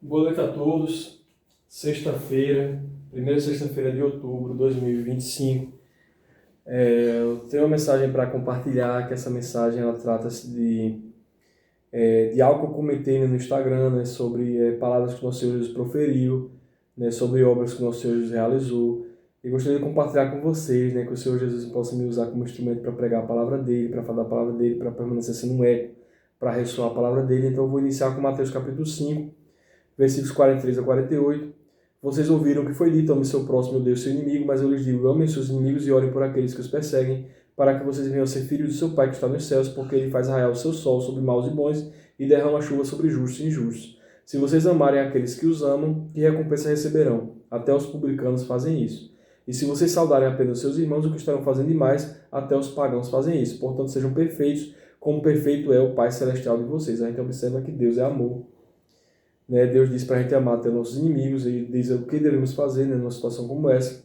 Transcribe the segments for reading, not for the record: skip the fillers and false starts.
Boa noite a todos. Sexta-feira, primeira sexta-feira de outubro de 2025. Eu tenho uma mensagem para compartilhar, que essa mensagem ela trata-se de algo que eu comentei no Instagram, né, sobre palavras que o nosso Senhor Jesus proferiu, né, sobre obras que o nosso Senhor Jesus realizou. E gostaria de compartilhar com vocês, né, que o Senhor Jesus possa me usar como instrumento para pregar a palavra dele, para falar a palavra dele, para permanecer sendo um eco, para ressoar a palavra dele. Então eu vou iniciar com Mateus capítulo 5, versículos 43 a 48. Vocês ouviram o que foi dito: ame seu próximo, odeie o seu inimigo, mas eu lhes digo: amem seus inimigos e orem por aqueles que os perseguem, para que vocês venham a ser filhos do seu Pai que está nos céus, porque ele faz raiar o seu sol sobre maus e bons e derrama chuva sobre justos e injustos. Se vocês amarem aqueles que os amam, que recompensa receberão? Até os publicanos fazem isso. E se vocês saudarem apenas seus irmãos, o que estarão fazendo demais? Até os pagãos fazem isso. Portanto, sejam perfeitos, como perfeito é o Pai Celestial de vocês. A gente observa que Deus é amor. Né? Deus diz para a gente amar até nossos inimigos, e diz o que devemos fazer, né, numa situação como essa.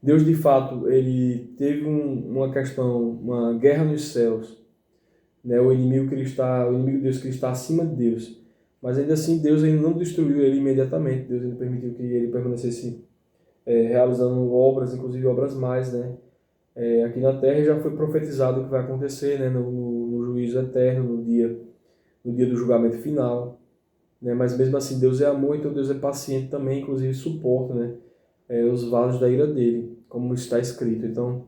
Deus, de fato, ele teve uma questão, uma guerra nos céus, né? O inimigo de Deus que ele está acima de Deus. Mas ainda assim, Deus ainda não destruiu ele imediatamente. Deus ainda permitiu que ele permanecesse realizando obras, inclusive obras mais, né? Aqui na Terra já foi profetizado o que vai acontecer, né, no juízo eterno, no dia do julgamento final. Né? Mas mesmo assim Deus é amor, então Deus é paciente também, inclusive suporta, né, os vasos da ira dele, como está escrito. Então,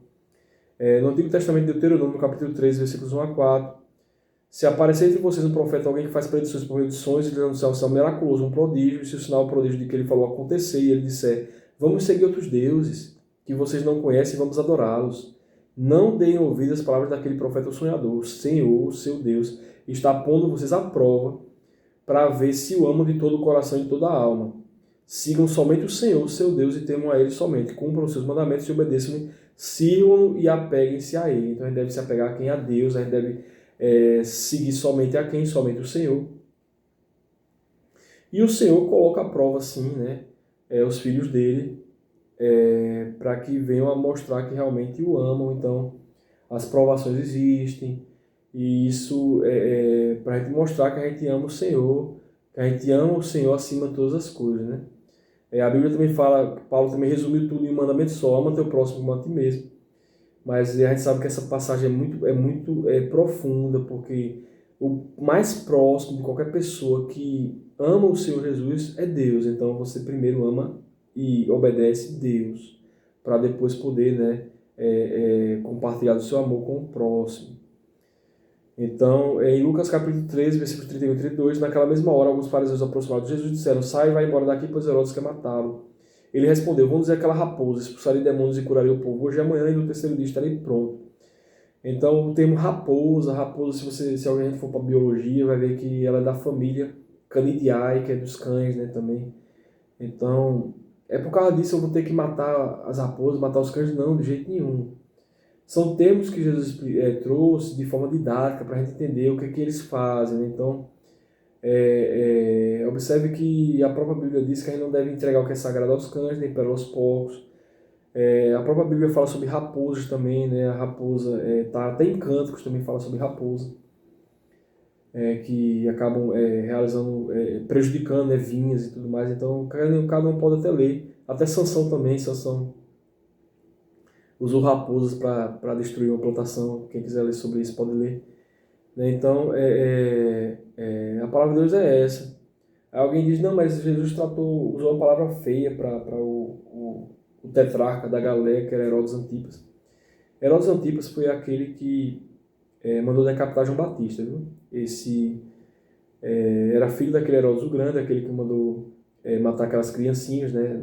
no Antigo Testamento de Deuteronômio, no capítulo 3, versículos 1 a 4, se aparecer entre vocês um profeta, alguém que faz predições por meio de sonhos e lhe anunciar um sinal miraculoso, um prodígio, e se o sinal o prodígio de que ele falou acontecer, e ele disser: vamos seguir outros deuses que vocês não conhecem e vamos adorá-los, não deem ouvido às palavras daquele profeta ou sonhador. O Senhor, seu Deus, está pondo vocês à prova para ver se o amam de todo o coração e de toda a alma. Sigam somente o Senhor, seu Deus, e temam a Ele somente. Cumpram os seus mandamentos e obedeçam-lhe, sirvam-no e apeguem-se a Ele. Então a gente deve se apegar a quem? A Deus. A gente deve seguir somente a quem? Somente o Senhor. E o Senhor coloca à prova, sim, né, os filhos dele, para que venham a mostrar que realmente o amam. Então, as provações existem, e isso é para a gente mostrar que a gente ama o Senhor, que a gente ama o Senhor acima de todas as coisas, né? A Bíblia também fala, Paulo também resumiu tudo em um mandamento só: ama teu próximo como a ti mesmo. Mas a gente sabe que essa passagem é muito profunda, porque o mais próximo de qualquer pessoa que ama o Senhor Jesus é Deus. Então você primeiro ama e obedece Deus, para depois poder, né, compartilhar do seu amor com o próximo. Então, em Lucas capítulo 13, versículos 31 e 32, naquela mesma hora, alguns fariseus aproximados de Jesus disseram: sai e vai embora daqui, pois Herodes quer matá-lo. Ele respondeu: vamos dizer aquela raposa, expulsaria demônios e curaria o povo. Hoje e amanhã, e no terceiro dia estarei pronto. Então, o termo raposa, se alguém for para biologia, vai ver que ela é da família Canidiae, que é dos cães, né, também. Então, por causa disso eu vou ter que matar as raposas, matar os cães? Não, de jeito nenhum. São termos que Jesus trouxe de forma didática para a gente entender o que é que eles fazem, né? Então, observe que a própria Bíblia diz que a gente não deve entregar o que é sagrado aos cães, nem para aos porcos. A própria Bíblia fala sobre raposas também, né? A raposa, tá até em Cânticos também fala sobre raposa, que acabam realizando, prejudicando, né, vinhas e tudo mais. Então, cada um pode até ler. Até Sansão também, Sansão usou raposas para destruir uma plantação. Quem quiser ler sobre isso pode ler. Né? Então, a palavra de Deus é essa. Aí alguém diz: não, mas Jesus usou uma palavra feia para o tetrarca da Galileia, que era Herodes Antipas. Herodes Antipas foi aquele que mandou decapitar João Batista. Viu? Esse era filho daquele Herodes o Grande, aquele que mandou matar aquelas criancinhas, né?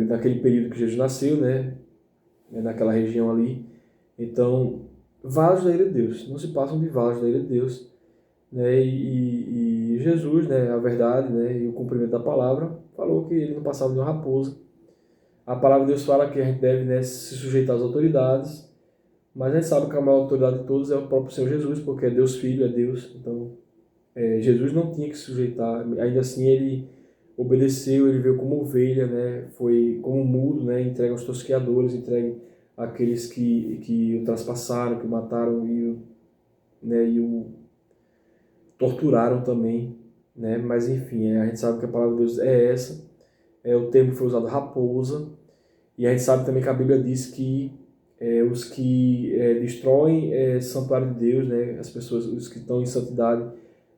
Naquele período que Jesus nasceu, né? Naquela região ali. Então, vasos da ira de Deus, não se passam de vasos da ira de Deus, né? E Jesus, né, a verdade, né, e o cumprimento da palavra, falou que ele não passava de uma raposa. A palavra de Deus fala que a gente deve, né, se sujeitar às autoridades, mas a gente sabe que a maior autoridade de todos é o próprio Senhor Jesus, porque é Deus Filho, é Deus. Então, Jesus não tinha que se sujeitar, ainda assim ele obedeceu, ele veio como ovelha, né, foi como mudo, né, entregue aos tosqueadores, entregue àqueles que o traspassaram, que o mataram e o torturaram também, né? Mas enfim, a gente sabe que a palavra de Deus é essa, o termo que foi usado raposa, e a gente sabe também que a Bíblia diz que os que destroem santuário de Deus, né? As pessoas, os que estão em santidade,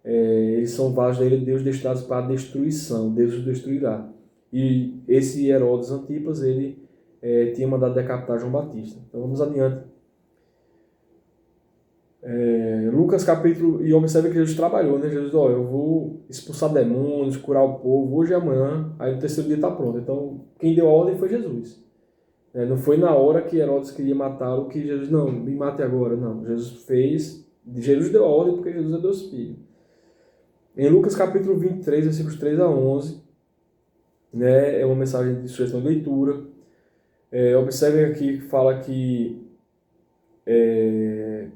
eles são vasos da ira de Deus destinados para a destruição, Deus os destruirá. E esse Herodes Antipas, ele tinha mandado decapitar João Batista. Então vamos adiante. Lucas capítulo, e observe que Jesus trabalhou, né? Jesus, eu vou expulsar demônios, curar o povo hoje e amanhã, aí no terceiro dia está pronto. Então quem deu a ordem foi Jesus. Não foi na hora que Herodes queria matá-lo que Jesus, não, me mate agora. Não, Jesus deu a ordem porque Jesus é Deus Filho. Em Lucas capítulo 23, versículos 3 a 11, né, é uma mensagem de sugestão de leitura. Observem aqui que fala que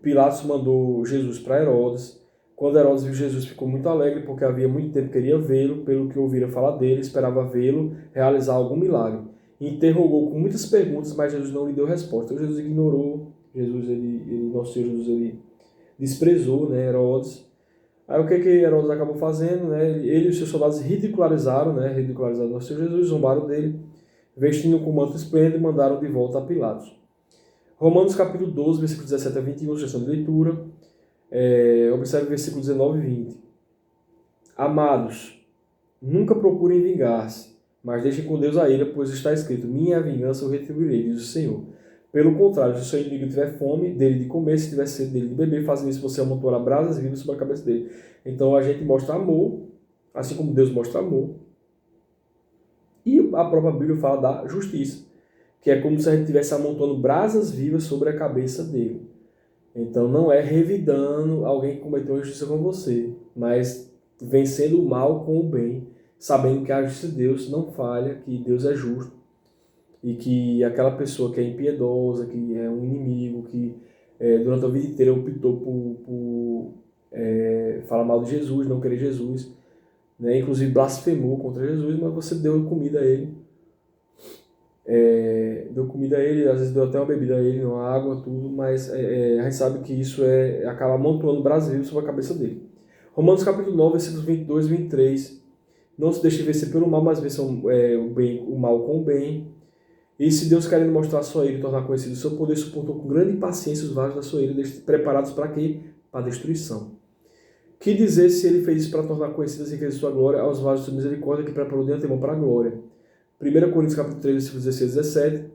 Pilatos mandou Jesus para Herodes. Quando Herodes viu Jesus, ficou muito alegre, porque havia muito tempo que queria vê-lo, pelo que ouvira falar dele, esperava vê-lo realizar algum milagre. Interrogou com muitas perguntas, mas Jesus não lhe deu resposta. Então Jesus ignorou, nosso Senhor Jesus, ele desprezou, né, Herodes. Aí o que Herodes acabou fazendo, né? Ele e os seus soldados ridicularizaram, né? Ridicularizaram nosso Senhor Jesus, zombaram dele, vestindo com manto esplêndido e mandaram de volta a Pilatos. Romanos capítulo 12, versículos 17 a 21, sugestão de leitura. Observe o versículo 19 e 20. Amados, nunca procurem vingar-se, mas deixem com Deus a ira, pois está escrito, minha vingança eu retribuirei, diz o Senhor. Pelo contrário, se o seu inimigo tiver fome, dele de comer, se tiver sede, dele de beber, fazendo isso você amontoará brasas vivas sobre a cabeça dele. Então a gente mostra amor, assim como Deus mostra amor. E a própria Bíblia fala da justiça, que é como se a gente estivesse amontoando brasas vivas sobre a cabeça dele. Então não é revidando alguém que cometeu uma injustiça com você, mas vencendo o mal com o bem, sabendo que a justiça de Deus não falha, que Deus é justo, e que aquela pessoa que é impiedosa, que é um inimigo, que durante a vida inteira optou por falar mal de Jesus, não querer Jesus, né? Inclusive blasfemou contra Jesus, mas você deu comida a ele. Às vezes deu até uma bebida a ele, uma água, tudo, mas a gente sabe que isso acaba amontoando brasileiro sobre a cabeça dele. Romanos capítulo 9, versículos 22 e 23. Não se deixe vencer pelo mal, mas vença o mal com o bem. E se Deus, querendo mostrar a sua ira e tornar conhecido o seu poder, suportou com grande paciência os vasos da sua ira, preparados para quê? Para a destruição. Que dizer se ele fez isso para tornar conhecidas as riquezas de sua glória aos vasos de sua misericórdia, que preparou de antemão para a glória? 1 Coríntios capítulo 3, versículos 16 e 17.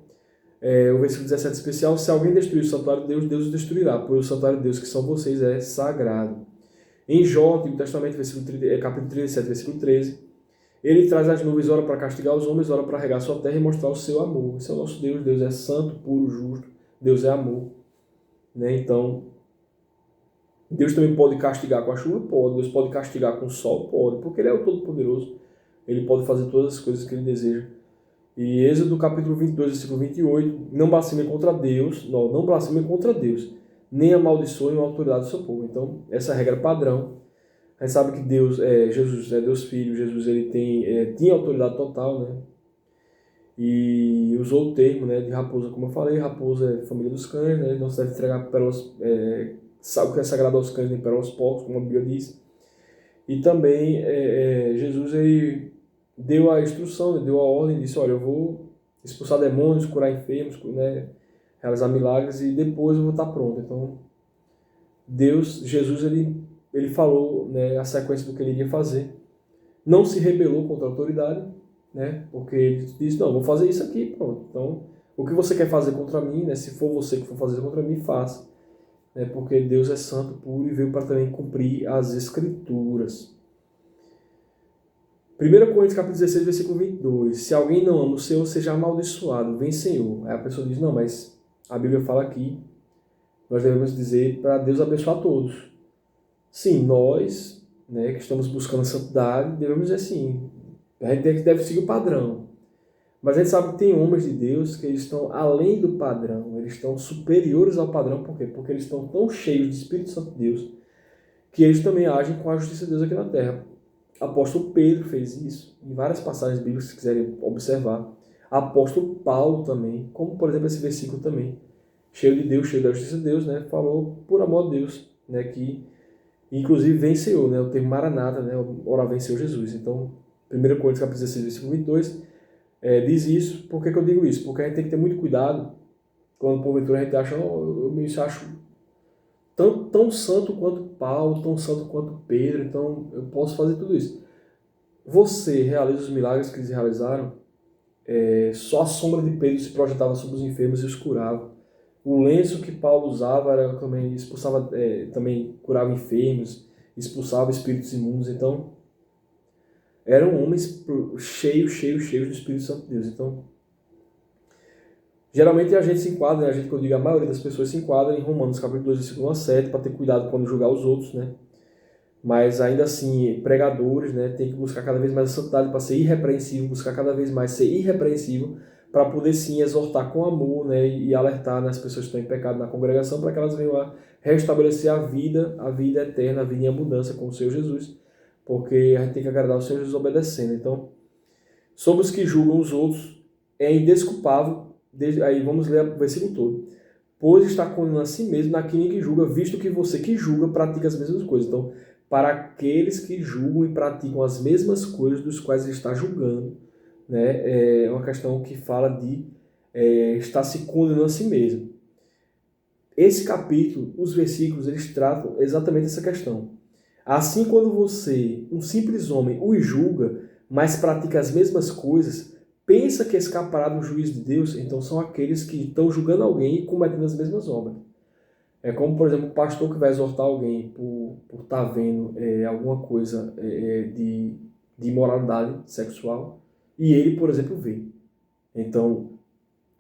O versículo 17 especial, se alguém destruir o santuário de Deus, Deus o destruirá, pois o santuário de Deus, que são vocês, é sagrado. Em Jó, Antigo Testamento, capítulo 37, versículo 13, ele traz as nuvens, ora para castigar os homens, ora para regar sua terra e mostrar o seu amor. Esse é o nosso Deus. Deus é santo, puro, justo. Deus é amor. Né? Então, Deus também pode castigar com a chuva? Pode. Deus pode castigar com o sol? Pode. Porque Ele é o Todo-Poderoso. Ele pode fazer todas as coisas que Ele deseja. E Êxodo capítulo 22, versículo 28, não blasfemem contra Deus, não blasfemem contra Deus, nem amaldiçoem a autoridade do seu povo. Então, essa é a regra padrão. A gente sabe que Jesus é Deus Filho, Jesus ele tinha autoridade total, né? E usou o termo, né, de raposa, como eu falei, raposa é família dos cães, né? Não se deve entregar pérolas, sabe o que é sagrado aos cães, nem pérolas aos porcos, como a Bíblia diz. E também Jesus ele deu a instrução, deu a ordem, disse, olha, eu vou expulsar demônios, curar enfermos, né, realizar milagres e depois eu vou estar pronto. Então, Jesus, ele falou, né, a sequência do que ele iria fazer. Não se rebelou contra a autoridade, né, porque ele disse, não, vou fazer isso aqui, pronto. Então, o que você quer fazer contra mim, né, se for você que for fazer contra mim, faça. Né, porque Deus é santo, puro e veio para também cumprir as Escrituras. 1 Coríntios capítulo 16, versículo 22. Se alguém não ama o Senhor, seja amaldiçoado. Vem, Senhor. Aí a pessoa diz, não, mas a Bíblia fala aqui, nós devemos dizer para Deus abençoar todos. Sim, nós, né, que estamos buscando a santidade, devemos dizer assim. A gente deve seguir o padrão. Mas a gente sabe que tem homens de Deus que eles estão além do padrão. Eles estão superiores ao padrão. Por quê? Porque eles estão tão cheios de Espírito Santo de Deus que eles também agem com a justiça de Deus aqui na terra. Apóstolo Pedro fez isso, em várias passagens bíblicas, se quiserem observar. Apóstolo Paulo também, como por exemplo esse versículo também, cheio de Deus, cheio da justiça de Deus, né, falou por amor a Deus, né, que Inclusive venceu, né? O termo Maranata, né? Ora venceu Jesus. Então, 1 Coríntios capítulo 16, versículo 22, diz isso. Por que eu digo isso? Porque a gente tem que ter muito cuidado quando porventura a gente acha, oh, eu me acho tão santo quanto Paulo, tão santo quanto Pedro, então eu posso fazer tudo isso. Você realiza os milagres que eles realizaram, só a sombra de Pedro se projetava sobre os enfermos e os curava. O lenço que Paulo usava era também expulsava, também curava enfermos, expulsava espíritos imundos. Então, eram homens cheios do Espírito Santo de Deus. Então, geralmente a gente se enquadra, né? A gente, quando eu digo a maioria das pessoas se enquadra em Romanos capítulo 2, versículo 1 a 7, para ter cuidado quando julgar os outros, né? Mas ainda assim, pregadores, né, tem que buscar cada vez mais a santidade para ser irrepreensível, buscar cada vez mais ser irrepreensível, para poder sim exortar com amor, né, e alertar, né, as pessoas que estão em pecado na congregação, para que elas venham a restabelecer a vida eterna, a vida em abundância com o Senhor Jesus, porque a gente tem que agradar o Senhor Jesus obedecendo. Então, sobre os que julgam os outros, é indesculpável, aí vamos ler o versículo todo, pois está condenando a si mesmo naquilo que julga, visto que você que julga pratica as mesmas coisas. Então, para aqueles que julgam e praticam as mesmas coisas dos quais ele está julgando, né, é uma questão que fala de estar se condenando a si mesmo. Esse capítulo, os versículos, eles tratam exatamente essa questão. Assim, quando você, um simples homem, os julga, mas pratica as mesmas coisas, pensa que escapará do juízo de Deus, então são aqueles que estão julgando alguém e cometendo as mesmas obras. É como, por exemplo, o pastor que vai exortar alguém por estar vendo alguma coisa de imoralidade sexual e ele, por exemplo, vê. Então,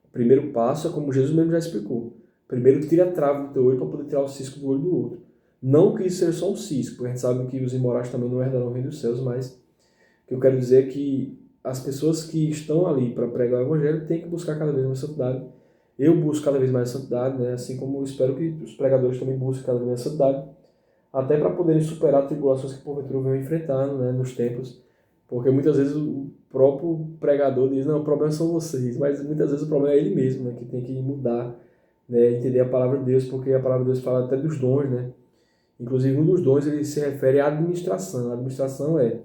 o primeiro passo é como Jesus mesmo já explicou. Primeiro tira a trave do teu olho para poder tirar o cisco do olho do outro. Não que isso seja só um cisco, porque a gente sabe que os imorais também não herdarão o reino dos céus, mas o que eu quero dizer é que as pessoas que estão ali para pregar o evangelho têm que buscar cada vez mais santidade. Eu busco cada vez mais santidade, né? Assim como eu espero que os pregadores também busquem cada vez mais santidade, até para poderem superar tribulações que porventura venham enfrentando, né, nos tempos, porque muitas vezes o próprio pregador diz, não, o problema são vocês, mas muitas vezes o problema é ele mesmo, né, que tem que mudar, né, entender a palavra de Deus, porque a palavra de Deus fala até dos dons, né? Inclusive um dos dons ele se refere à administração. A administração é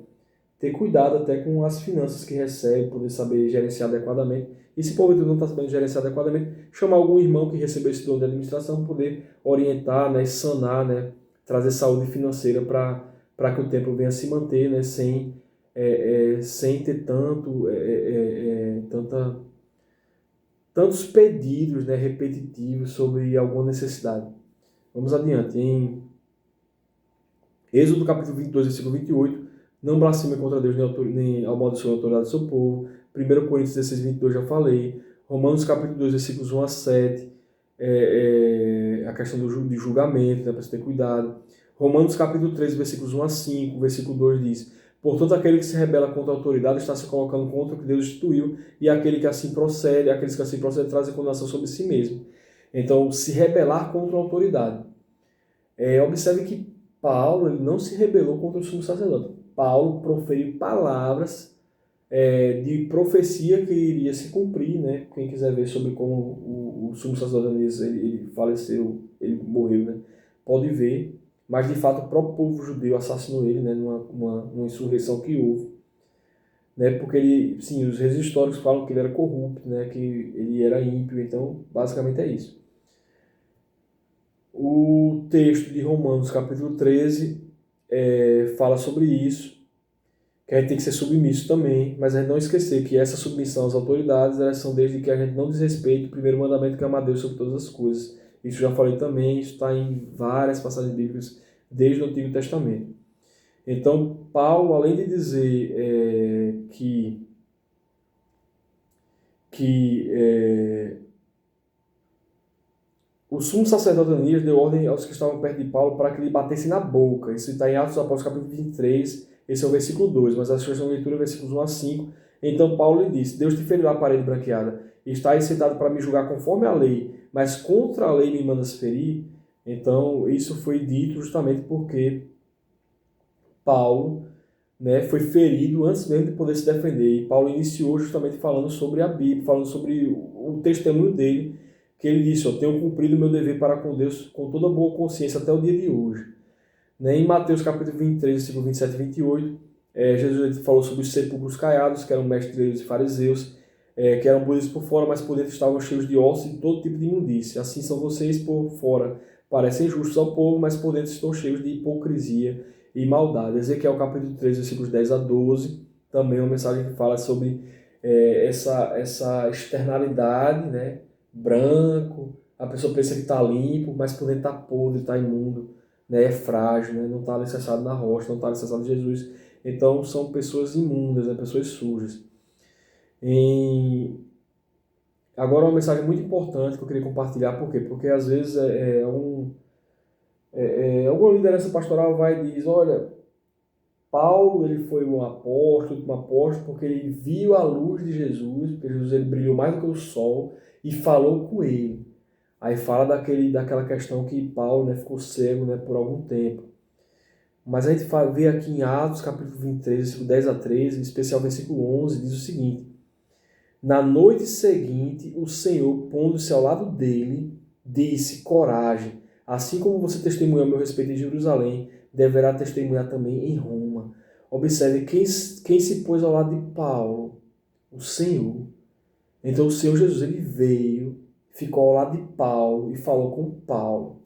ter cuidado até com as finanças que recebe, poder saber gerenciar adequadamente. E se porventura não está sabendo gerenciar adequadamente, chamar algum irmão que recebeu esse dom de administração, poder orientar, né, sanar, né, trazer saúde financeira para que o templo venha se manter, né, sem ter tantos pedidos, né, repetitivos sobre alguma necessidade. Vamos adiante. Em Êxodo capítulo 22, versículo 28, não blasfeme contra Deus nem amaldiçoe a autoridade do seu povo. 1 Coríntios 16, 22 já falei. Romanos capítulo 2, versículos 1 a 7, a questão de julgamento, né, para você ter cuidado. Romanos capítulo 3, versículos 1 a 5, versículo 2 diz: portanto, aquele que se rebela contra a autoridade está se colocando contra o que Deus instituiu, e aqueles que assim procedem trazem condenação sobre si mesmo. Então, se rebelar contra a autoridade. Observe que Paulo ele não se rebelou contra o sumo sacerdote. Paulo proferiu palavras de profecia que iria se cumprir, né? Quem quiser ver sobre como o sumo sacerdote ele faleceu, ele morreu, né? Pode ver. Mas de fato o próprio povo judeu assassinou ele, né? Numa insurreição que houve, né? Porque ele, sim, os registros históricos falam que ele era corrupto, né? Que ele era ímpio. Então, basicamente é isso. O texto de Romanos, capítulo 13, fala sobre isso, que a gente tem que ser submisso também, mas a gente não esquecer que essa submissão às autoridades, elas são desde que a gente não desrespeite o primeiro mandamento, que é amar Deus sobre todas as coisas. Isso já falei também, isso está em várias passagens bíblicas, desde o Antigo Testamento. Então, Paulo, além de dizer que o sumo sacerdote Ananias deu ordem aos que estavam perto de Paulo para que lhe batessem na boca. Isso está em Atos dos Apóstolos, capítulo 23, esse é o versículo 2, mas a sugestão de leitura é versículos 1 a 5. Então Paulo lhe disse: Deus te feriu a parede branqueada, está aí sentado para me julgar conforme a lei, mas contra a lei me mandas ferir. Então isso foi dito justamente porque Paulo, né, foi ferido antes mesmo de poder se defender. E Paulo iniciou justamente falando sobre a Bíblia, falando sobre o testemunho dele, que ele disse: eu tenho cumprido o meu dever para com Deus com toda boa consciência até o dia de hoje. Né? Em Mateus capítulo 23, versículo 27 e 28, Jesus falou sobre os sepulcros caiados, que eram mestres e fariseus, que eram bonitos por fora, mas por dentro estavam cheios de ossos e todo tipo de imundícia. Assim são vocês por fora, parecem justos ao povo, mas por dentro estão cheios de hipocrisia e maldade. Ezequiel capítulo 3, versículos 10 a 12, também é uma mensagem que fala sobre essa externalidade, né? Branco, a pessoa pensa que está limpo, mas por dentro está podre, está imundo, né? É frágil, né? Não está alicerçado na rocha, não está alicerçado em Jesus. Então são pessoas imundas, né? Pessoas sujas. Agora uma mensagem muito importante que eu queria compartilhar, por quê? Porque às vezes alguma liderança pastoral vai e diz, olha, Paulo ele foi um apóstolo, porque ele viu a luz de Jesus, porque Jesus ele brilhou mais do que o sol e falou com ele. Aí fala daquela questão que Paulo, né, ficou cego, né, por algum tempo. Mas a gente vê aqui em Atos capítulo 23, versículo 10 a 13, em especial versículo 11, diz o seguinte: na noite seguinte, o Senhor, pondo-se ao lado dele, disse, coragem, assim como você testemunhou a meu respeito em Jerusalém, deverá testemunhar também em Roma. Observe, quem se pôs ao lado de Paulo? O Senhor. Então o Senhor Jesus, ele veio, ficou ao lado de Paulo e falou com Paulo.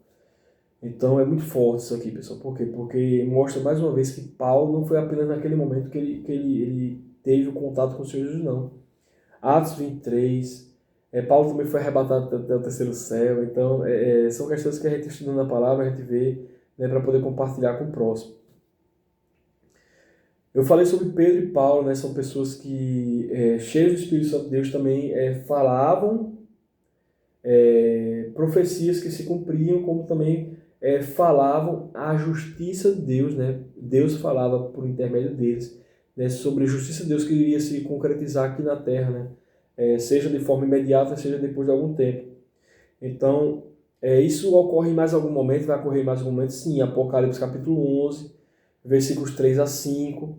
Então é muito forte isso aqui, pessoal. Por quê? Porque mostra mais uma vez que Paulo não foi apenas naquele momento que ele teve o contato com o Senhor Jesus, não. Atos 23, Paulo também foi arrebatado até o terceiro céu. Então são questões que a gente estudando na palavra, a gente vê, né, para poder compartilhar com o próximo. Eu falei sobre Pedro e Paulo, né, são pessoas que, cheios do Espírito Santo de Deus, também falavam profecias que se cumpriam, como também falavam a justiça de Deus, né? Deus falava por intermédio deles, né, sobre a justiça de Deus que iria se concretizar aqui na Terra, né? Seja de forma imediata, seja depois de algum tempo. Então, isso ocorre em mais algum momento, vai ocorrer em mais algum momento, sim. Apocalipse capítulo 11, versículos 3 a 5.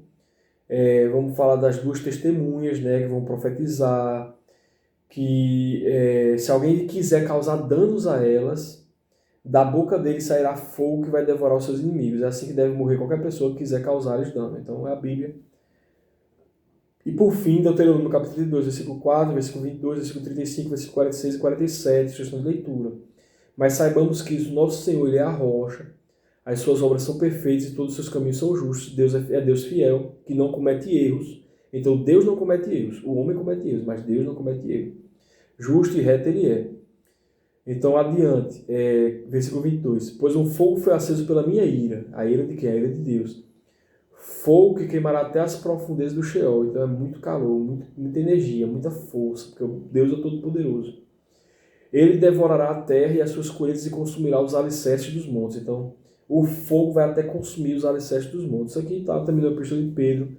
Vamos falar das duas testemunhas, né, que vão profetizar, que se alguém quiser causar danos a elas, da boca dele sairá fogo que vai devorar os seus inimigos. É assim que deve morrer qualquer pessoa que quiser causar-lhes dano. Então é a Bíblia. E por fim, Deuteronômio capítulo 32, versículo 4, versículo 22, versículo 35, versículo 46 e 47, sugestão de leitura. Mas saibamos que o nosso Senhor, ele é a rocha, as suas obras são perfeitas e todos os seus caminhos são justos. Deus é Deus fiel, que não comete erros. Então Deus não comete erros. O homem comete erros, mas Deus não comete erros. Justo e reto ele é. Então adiante, versículo 22. Pois um fogo foi aceso pela minha ira. A ira de quem? A ira de Deus. Fogo que queimará até as profundezas do Sheol. Então é muito calor, muita energia, muita força, porque Deus é todo-poderoso. Ele devorará a terra e as suas colheitas e consumirá os alicerces dos montes. Então, o fogo vai até consumir os alicerces dos montes. Isso aqui está também na epístola de Pedro,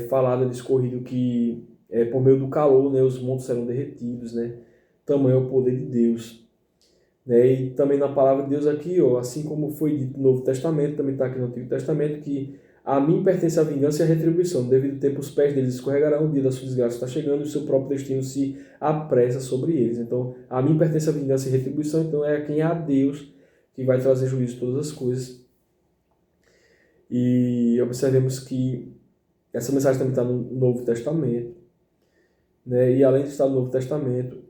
falado, discorrido que por meio do calor, né, os montes serão derretidos, né? Tamanho é o poder de Deus. Né? E também na palavra de Deus aqui, ó, assim como foi dito no Novo Testamento, também está aqui no Antigo Testamento, que a mim pertence a vingança e a retribuição. No devido tempo os pés deles escorregarão, o dia da sua desgraça está chegando e o seu próprio destino se apressa sobre eles. Então, a mim pertence a vingança e a retribuição, então é quem é a Deus que vai trazer juízo de todas as coisas. E observemos que essa mensagem também está no Novo Testamento. Né? E além de estar no Novo Testamento,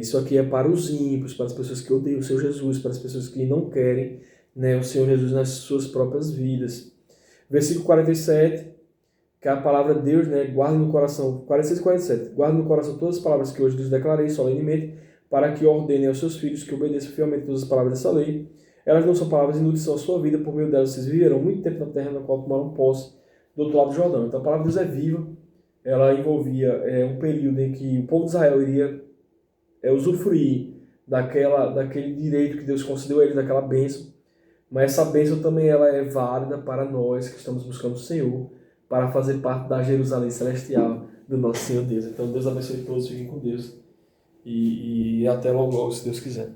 isso aqui é para os ímpios, para as pessoas que odeiam o Senhor Jesus, para as pessoas que não querem, né, o Senhor Jesus nas suas próprias vidas. Versículo 47, que é a palavra de Deus, né, guarde no coração, 46 e 47, guarde no coração todas as palavras que hoje lhes declarei solenemente, para que ordene aos seus filhos que obedeçam fielmente todas as palavras dessa lei. Elas não são palavras inúteis, são a sua vida, por meio delas vocês viverão muito tempo na terra na qual tomaram posse do outro lado do Jordão. Então a palavra de Deus é viva, ela envolvia um período em que o povo de Israel iria usufruir daquele direito que Deus concedeu a eles, daquela bênção. Mas essa bênção também ela é válida para nós que estamos buscando o Senhor, para fazer parte da Jerusalém celestial do nosso Senhor Deus. Então Deus abençoe todos, fiquem com Deus e até logo, se Deus quiser.